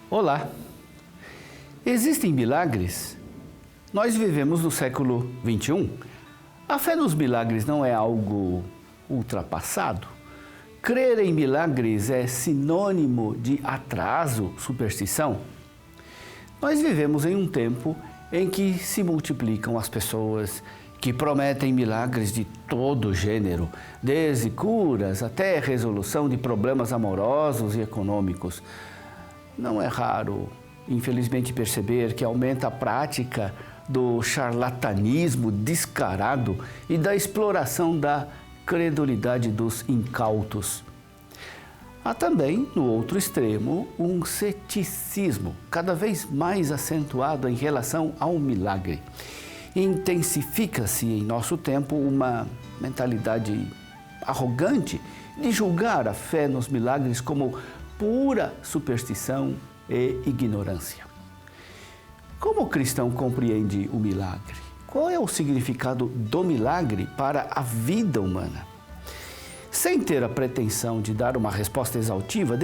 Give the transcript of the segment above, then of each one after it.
Olá! Existem milagres? Nós vivemos no século XXI. A fé nos milagres não é algo ultrapassado? Crer em milagres é sinônimo de atraso, superstição? Nós vivemos em um tempo em que se multiplicam as pessoas que prometem milagres de todo gênero, desde curas até resolução de problemas amorosos e econômicos. Não é raro, infelizmente, perceber que aumenta a prática do charlatanismo descarado e da exploração da credulidade dos incautos. Há também, no outro extremo, um ceticismo cada vez mais acentuado em relação ao milagre. Intensifica-se em nosso tempo uma mentalidade arrogante de julgar a fé nos milagres como pura superstição e ignorância. Como o cristão compreende o milagre? Qual é o significado do milagre para a vida humana? Sem ter a pretensão de dar uma resposta exaustiva,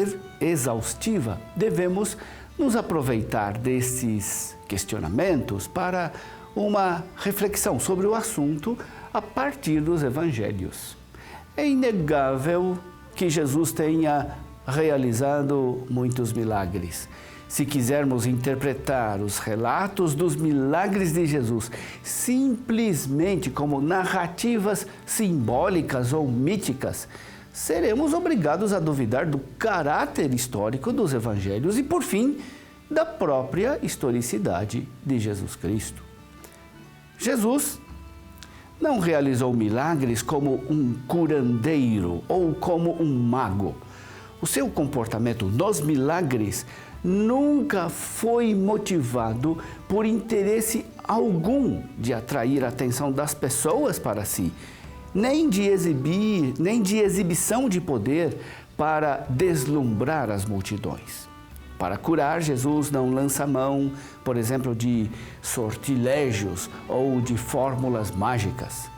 devemos nos aproveitar desses questionamentos para uma reflexão sobre o assunto a partir dos evangelhos. É inegável que Jesus tenha realizado muitos milagres. Se quisermos interpretar os relatos dos milagres de Jesus simplesmente como narrativas simbólicas ou míticas, seremos obrigados a duvidar do caráter histórico dos evangelhos e, por fim, da própria historicidade de Jesus Cristo. Jesus não realizou milagres como um curandeiro ou como um mago. O seu comportamento nos milagres nunca foi motivado por interesse algum de atrair a atenção das pessoas para si, nem de exibição de poder para deslumbrar as multidões. Para curar, Jesus não lança mão, por exemplo, de sortilégios ou de fórmulas mágicas.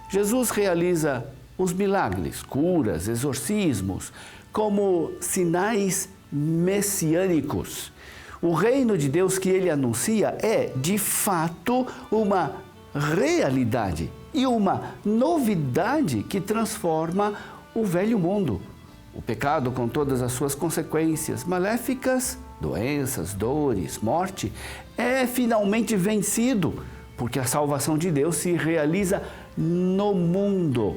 Jesus realiza os milagres, curas, exorcismos, como sinais messiânicos. O reino de Deus que ele anuncia é, de fato, uma realidade e uma novidade que transforma o velho mundo. O pecado, com todas as suas consequências maléficas, doenças, dores, morte, é finalmente vencido, porque a salvação de Deus se realiza no mundo.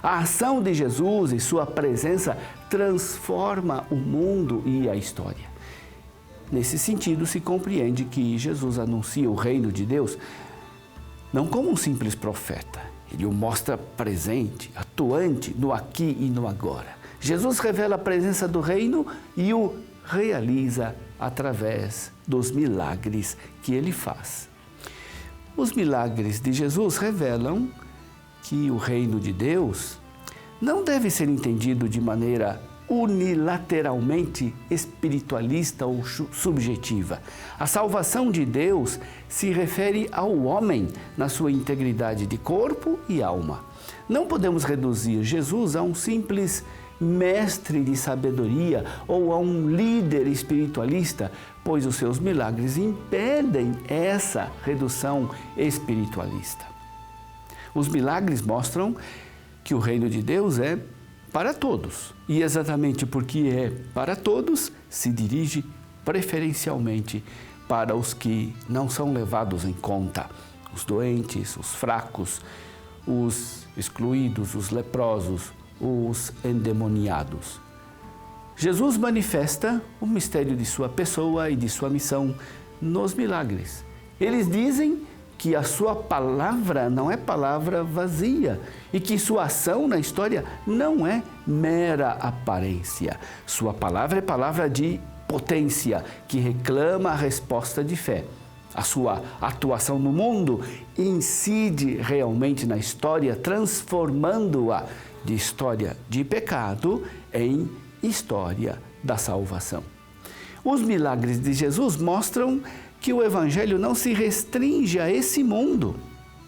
A ação de Jesus e sua presença transforma o mundo e a história. Nesse sentido, se compreende que Jesus anuncia o reino de Deus não como um simples profeta. Ele o mostra presente, atuante no aqui e no agora. Jesus revela a presença do reino e o realiza através dos milagres que ele faz. Os milagres de Jesus revelam que o reino de Deus não deve ser entendido de maneira unilateralmente espiritualista ou subjetiva. A salvação de Deus se refere ao homem na sua integridade de corpo e alma. Não podemos reduzir Jesus a um simples mestre de sabedoria ou a um líder espiritualista, pois os seus milagres impedem essa redução espiritualista. Os milagres mostram que o reino de Deus é para todos. E exatamente porque é para todos, se dirige preferencialmente para os que não são levados em conta. Os doentes, os fracos, os excluídos, os leprosos, os endemoniados. Jesus manifesta o mistério de sua pessoa e de sua missão nos milagres. Eles dizem que a sua palavra não é palavra vazia e que sua ação na história não é mera aparência. Sua palavra é palavra de potência, que reclama a resposta de fé. A sua atuação no mundo incide realmente na história, transformando-a de história de pecado em história da salvação. Os milagres de Jesus mostram que o Evangelho não se restringe a esse mundo,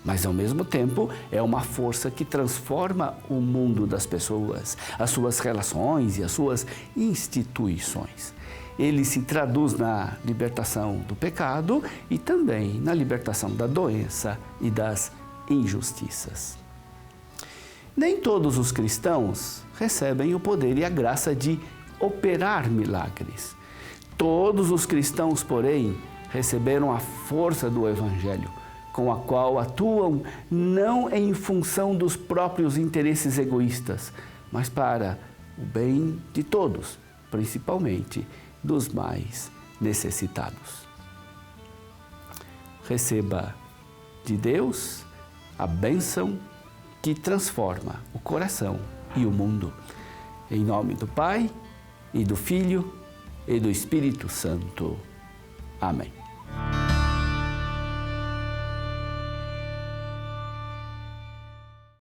mas ao mesmo tempo é uma força que transforma o mundo das pessoas, as suas relações e as suas instituições. ele se traduz na libertação do pecado e também na libertação da doença e das injustiças. Nem todos os cristãos recebem o poder e a graça de operar milagres. Todos os cristãos, porém, receberam a força do Evangelho, com a qual atuam não em função dos próprios interesses egoístas, mas para o bem de todos, principalmente dos mais necessitados. Receba de Deus a bênção que transforma o coração e o mundo. Em nome do Pai, e do Filho, e do Espírito Santo. Amém.